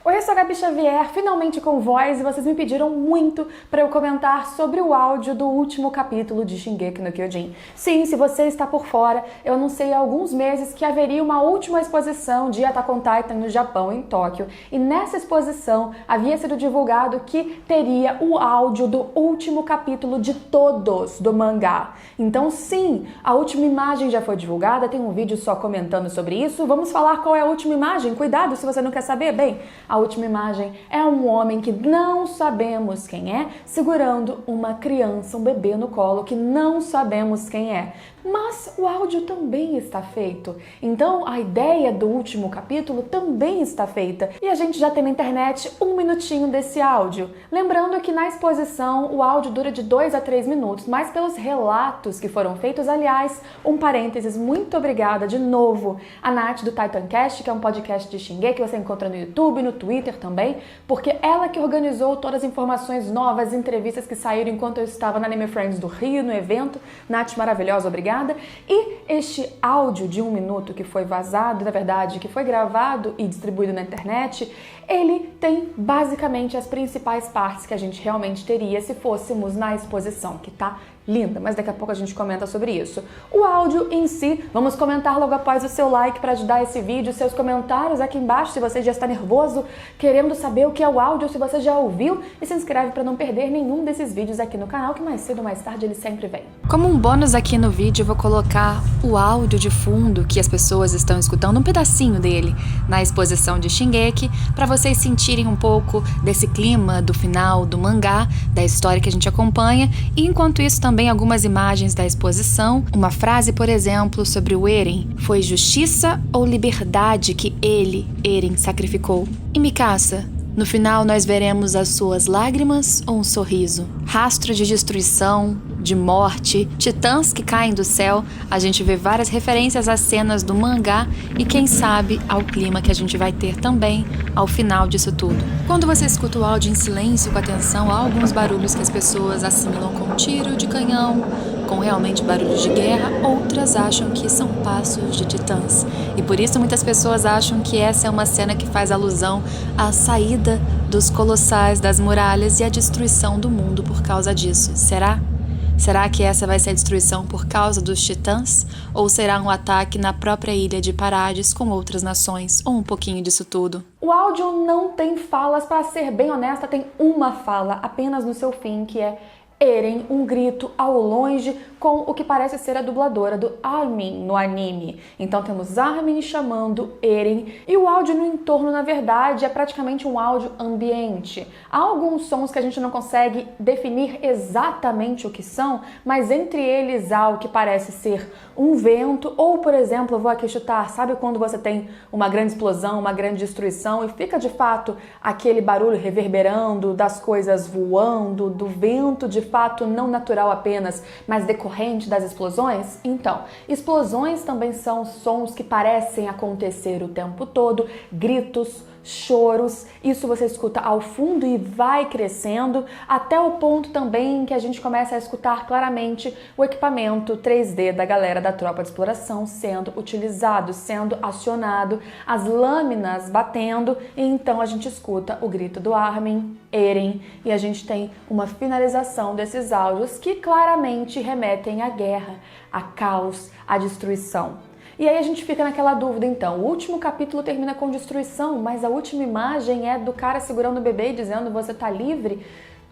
Oi, eu sou a Gabi Xavier, finalmente com voz, e vocês me pediram muito para eu comentar sobre o áudio do último capítulo de Shingeki no Kyojin. Sim, se você está por fora, eu anunciei há alguns meses que haveria uma última exposição de Attack on Titan no Japão, em Tóquio, e nessa exposição havia sido divulgado que teria o áudio do último capítulo de todos do mangá. Então sim, a última imagem já foi divulgada, tem um vídeo só comentando sobre isso. Vamos falar qual é a última imagem? Cuidado se você não quer saber. Bem, a última imagem é um homem que não sabemos quem é, segurando uma criança, um bebê no colo que não sabemos quem é. Mas o áudio também está feito. Então a ideia do último capítulo também está feita. E a gente já tem na internet um minutinho desse áudio. Lembrando que na exposição o áudio dura de 2 a 3 minutos, mas pelos relatos que foram feitos, aliás, um parênteses, muito obrigada de novo a Nath do Titancast, que é um podcast de Shingeki que você encontra no YouTube, no Twitter também, porque ela que organizou todas as informações novas, entrevistas que saíram enquanto eu estava na Anime Friends do Rio, no evento. Nath, maravilhosa, obrigada. E este áudio de 1 minuto que foi vazado, na verdade, que foi gravado e distribuído na internet, ele tem basicamente as principais partes que a gente realmente teria se fôssemos na exposição, que tá linda, mas daqui a pouco a gente comenta sobre isso. O áudio em si, vamos comentar logo após o seu like para ajudar esse vídeo, seus comentários aqui embaixo se você já está nervoso, querendo saber o que é o áudio, se você já ouviu, e se inscreve para não perder nenhum desses vídeos aqui no canal, que mais cedo ou mais tarde ele sempre vem. Como um bônus aqui no vídeo, eu vou colocar o áudio de fundo que as pessoas estão escutando, um pedacinho dele, na exposição de Shingeki, para vocês sentirem um pouco desse clima do final do mangá, da história que a gente acompanha, e enquanto isso também algumas imagens da exposição. Uma frase, por exemplo, sobre o Eren: foi justiça ou liberdade que ele, Eren, sacrificou? E Mikasa: no final nós veremos as suas lágrimas ou um sorriso? Rastro de destruição, de morte, titãs que caem do céu. A gente vê várias referências às cenas do mangá e quem sabe ao clima que a gente vai ter também ao final disso tudo. Quando você escuta o áudio em silêncio com atenção, há alguns barulhos que as pessoas assimilam com tiro de canhão, com realmente barulhos de guerra, outras acham que são passos de titãs. E por isso muitas pessoas acham que essa é uma cena que faz alusão à saída dos colossais das muralhas e à destruição do mundo por causa disso. Será? Será que essa vai ser a destruição por causa dos titãs? Ou será um ataque na própria ilha de Parades com outras nações? Ou um pouquinho disso tudo? O áudio não tem falas, para ser bem honesta, tem uma fala apenas no seu fim, que é Eren, um grito ao longe, com o que parece ser a dubladora do Armin no anime. Então temos Armin chamando Eren, e o áudio no entorno, na verdade, é praticamente um áudio ambiente. Há alguns sons que a gente não consegue definir exatamente o que são, mas entre eles há o que parece ser um vento, ou, por exemplo, eu vou aqui chutar, sabe quando você tem uma grande explosão, uma grande destruição, e fica de fato aquele barulho reverberando das coisas voando, do vento de fato não natural apenas, mas decorrente das explosões? Então, explosões também são sons que parecem acontecer o tempo todo, gritos, choros, isso você escuta ao fundo e vai crescendo até o ponto também que a gente começa a escutar claramente o equipamento 3D da galera da tropa de exploração sendo utilizado, sendo acionado, as lâminas batendo, e então a gente escuta o grito do Armin, Eren, e a gente tem uma finalização desses áudios que claramente remetem à guerra, a caos, à destruição. E aí a gente fica naquela dúvida, então, o último capítulo termina com destruição, mas a última imagem é do cara segurando o bebê e dizendo você tá livre?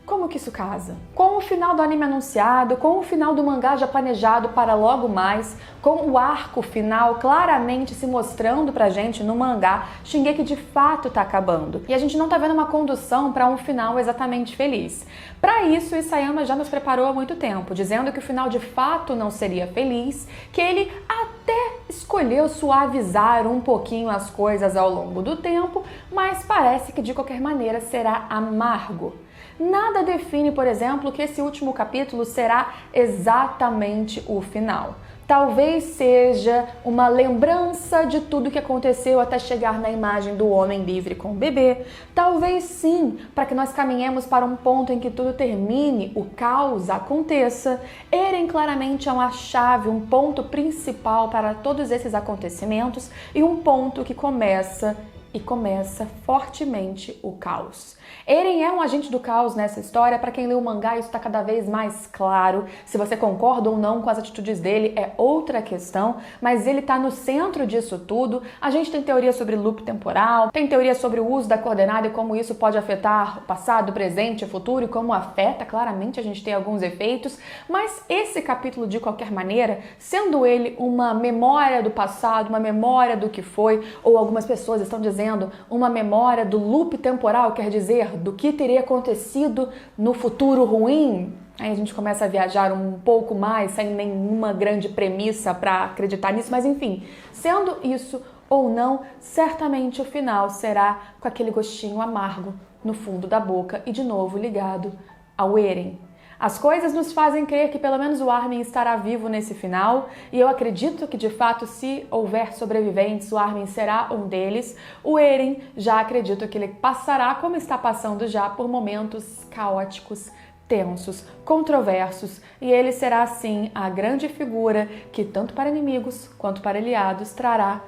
Como que isso casa? Com o final do anime anunciado, com o final do mangá já planejado para logo mais, com o arco final claramente se mostrando pra gente no mangá, Shingeki de fato tá acabando. E a gente não tá vendo uma condução para um final exatamente feliz. Para isso, Isayama já nos preparou há muito tempo, dizendo que o final de fato não seria feliz, que ele até escolheu suavizar um pouquinho as coisas ao longo do tempo, mas parece que de qualquer maneira será amargo. Nada define, por exemplo, que esse último capítulo será exatamente o final. Talvez seja uma lembrança de tudo que aconteceu até chegar na imagem do homem livre com o bebê. Talvez sim, para que nós caminhemos para um ponto em que tudo termine, o caos aconteça. Eren claramente é uma chave, um ponto principal para todos esses acontecimentos e um ponto que começa e começa fortemente o caos. Eren é um agente do caos nessa história. Para quem lê o mangá, isso está cada vez mais claro. Se você concorda ou não com as atitudes dele é outra questão, mas ele está no centro disso tudo. A gente tem teoria sobre loop temporal, tem teoria sobre o uso da coordenada e como isso pode afetar o passado, o presente, o futuro e como afeta. Claramente a gente tem alguns efeitos, mas esse capítulo, de qualquer maneira, sendo ele uma memória do passado, uma memória do que foi, ou algumas pessoas estão dizendo uma memória do loop temporal, quer dizer, do que teria acontecido no futuro ruim. Aí a gente começa a viajar um pouco mais, sem nenhuma grande premissa para acreditar nisso, mas enfim, sendo isso ou não, certamente o final será com aquele gostinho amargo no fundo da boca e de novo ligado ao Eren. As coisas nos fazem crer que pelo menos o Armin estará vivo nesse final, e eu acredito que de fato, se houver sobreviventes, o Armin será um deles. O Eren, já acredito que ele passará, como está passando já, por momentos caóticos, tensos, controversos, e ele será sim a grande figura que tanto para inimigos quanto para aliados trará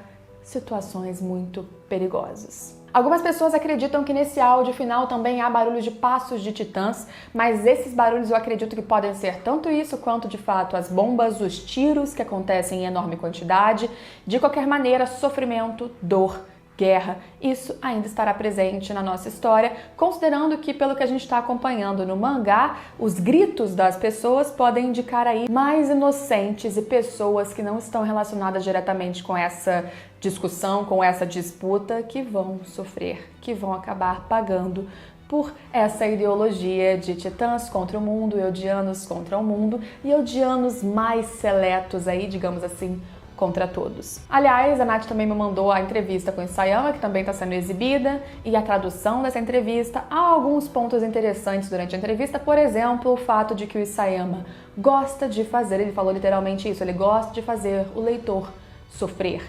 situações muito perigosas. Algumas pessoas acreditam que nesse áudio final também há barulhos de passos de titãs, mas esses barulhos eu acredito que podem ser tanto isso quanto de fato as bombas, os tiros que acontecem em enorme quantidade. De qualquer maneira, sofrimento, dor, guerra, isso ainda estará presente na nossa história, considerando que, pelo que a gente está acompanhando no mangá, os gritos das pessoas podem indicar aí mais inocentes e pessoas que não estão relacionadas diretamente com essa discussão, com essa disputa, que vão sofrer, que vão acabar pagando por essa ideologia de titãs contra o mundo, eldianos contra o mundo e eldianos mais seletos aí, digamos assim, contra todos. Aliás, a Nath também me mandou a entrevista com o Isayama, que também está sendo exibida, e a tradução dessa entrevista. Há alguns pontos interessantes durante a entrevista, por exemplo, o fato de que o Isayama gosta de fazer, ele falou literalmente isso, ele gosta de fazer o leitor sofrer.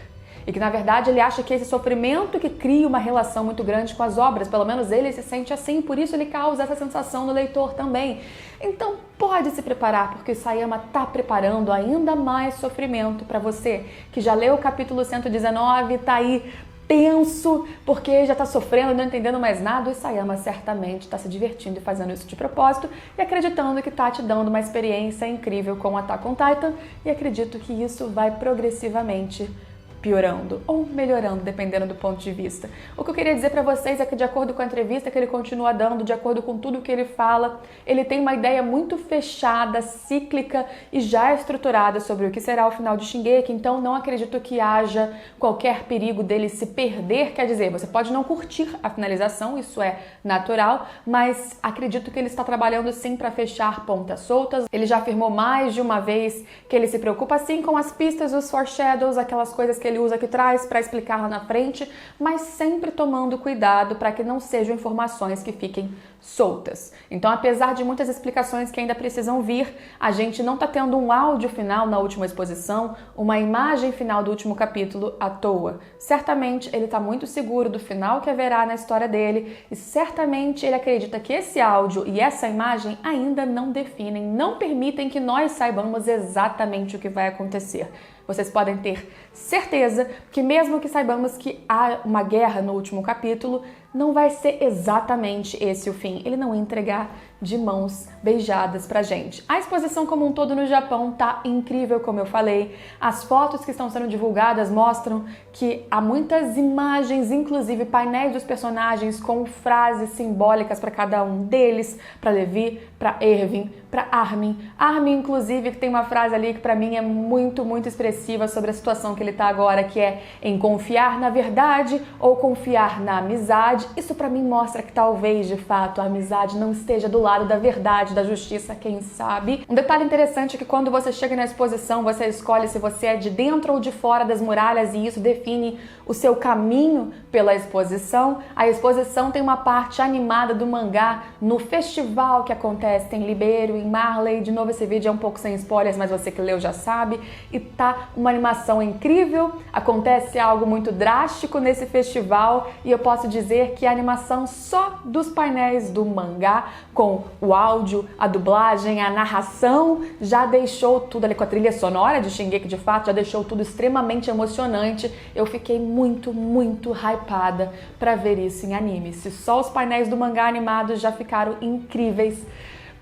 E que, na verdade, ele acha que esse sofrimento que cria uma relação muito grande com as obras, pelo menos ele se sente assim, por isso ele causa essa sensação no leitor também. Então, pode se preparar, porque o Isayama está preparando ainda mais sofrimento para você, que já leu o capítulo 119, está aí tenso, porque já está sofrendo, não entendendo mais nada. O Isayama certamente está se divertindo e fazendo isso de propósito e acreditando que está te dando uma experiência incrível com Attack on Titan, e acredito que isso vai progressivamente piorando ou melhorando, dependendo do ponto de vista. O que eu queria dizer para vocês é que, de acordo com a entrevista que ele continua dando, de acordo com tudo que ele fala, ele tem uma ideia muito fechada, cíclica e já estruturada sobre o que será o final de Shingeki, então não acredito que haja qualquer perigo dele se perder. Quer dizer, você pode não curtir a finalização, isso é natural, mas acredito que ele está trabalhando sim para fechar pontas soltas. Ele já afirmou mais de uma vez que ele se preocupa sim com as pistas, os foreshadows, aquelas coisas que ele usa aqui atrás para explicar lá na frente, mas sempre tomando cuidado para que não sejam informações que fiquem soltas. Então, apesar de muitas explicações que ainda precisam vir, a gente não está tendo um áudio final na última exposição, uma imagem final do último capítulo à toa. Certamente ele está muito seguro do final que haverá na história dele e certamente ele acredita que esse áudio e essa imagem ainda não definem, não permitem que nós saibamos exatamente o que vai acontecer. Vocês podem ter certeza que, mesmo que saibamos que há uma guerra no último capítulo, não vai ser exatamente esse o fim. Ele não ia entregar de mãos beijadas pra gente. A exposição como um todo no Japão tá incrível, como eu falei. As fotos que estão sendo divulgadas mostram que há muitas imagens, inclusive painéis dos personagens com frases simbólicas para cada um deles, para Levi, para Erwin, para Armin. Armin, inclusive, que tem uma frase ali que para mim é muito, muito expressiva sobre a situação que ele tá agora, que é em confiar na verdade ou confiar na amizade. Isso para mim mostra que talvez, de fato, a amizade não esteja do lado da verdade, da justiça, quem sabe. Um detalhe interessante é que quando você chega na exposição, você escolhe se você é de dentro ou de fora das muralhas, e isso define o seu caminho pela exposição. A exposição tem uma parte animada do mangá no festival que acontece, tem Libero, em Marley. De novo, esse vídeo é um pouco sem spoilers, mas você que leu já sabe. E tá uma animação incrível, acontece algo muito drástico nesse festival, e eu posso dizer que a animação só dos painéis do mangá, com como o áudio, a dublagem, a narração, já deixou tudo ali com a trilha sonora de Shingeki, de fato, já deixou tudo extremamente emocionante. Eu fiquei muito, muito hypada pra ver isso em anime. Se só os painéis do mangá animados já ficaram incríveis,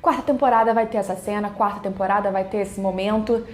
quarta temporada vai ter essa cena, quarta temporada vai ter esse momento.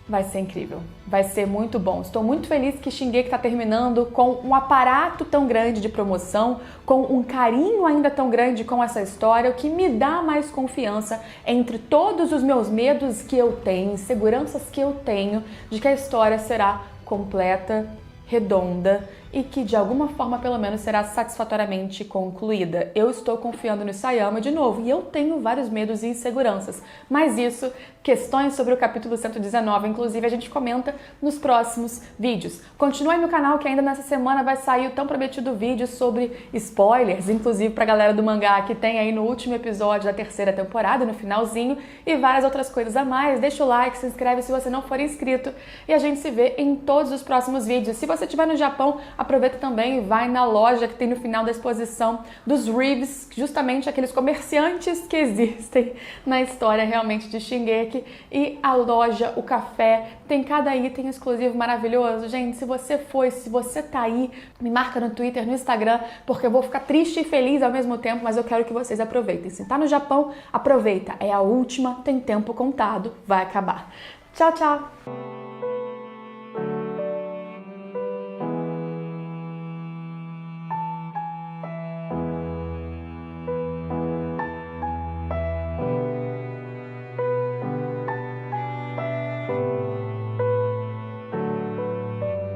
Vai ser incrível, vai ser muito bom. Estou muito feliz que Shingeki está terminando com um aparato tão grande de promoção, com um carinho ainda tão grande com essa história, o que me dá mais confiança entre todos os meus medos que eu tenho, inseguranças que eu tenho, de que a história será completa, redonda e que de alguma forma pelo menos será satisfatoriamente concluída. Eu estou confiando no Isayama de novo e eu tenho vários medos e inseguranças, mas isso, questões sobre o capítulo 119, inclusive a gente comenta nos próximos vídeos. Continue no canal que ainda nessa semana vai sair o tão prometido vídeo sobre spoilers, inclusive pra galera do mangá que tem aí no último episódio da terceira temporada, no finalzinho, e várias outras coisas a mais. Deixa o like, se inscreve se você não for inscrito e a gente se vê em todos os próximos vídeos. Se você estiver no Japão, aproveita também e vai na loja que tem no final da exposição dos Reeves, justamente aqueles comerciantes que existem na história realmente de Shingeki, e a loja, o café, tem cada item exclusivo maravilhoso. Gente, se você foi, se você tá aí, me marca no Twitter, no Instagram, porque eu vou ficar triste e feliz ao mesmo tempo, mas eu quero que vocês aproveitem. Se tá no Japão, aproveita, é a última, tem tempo contado, vai acabar. Tchau, tchau!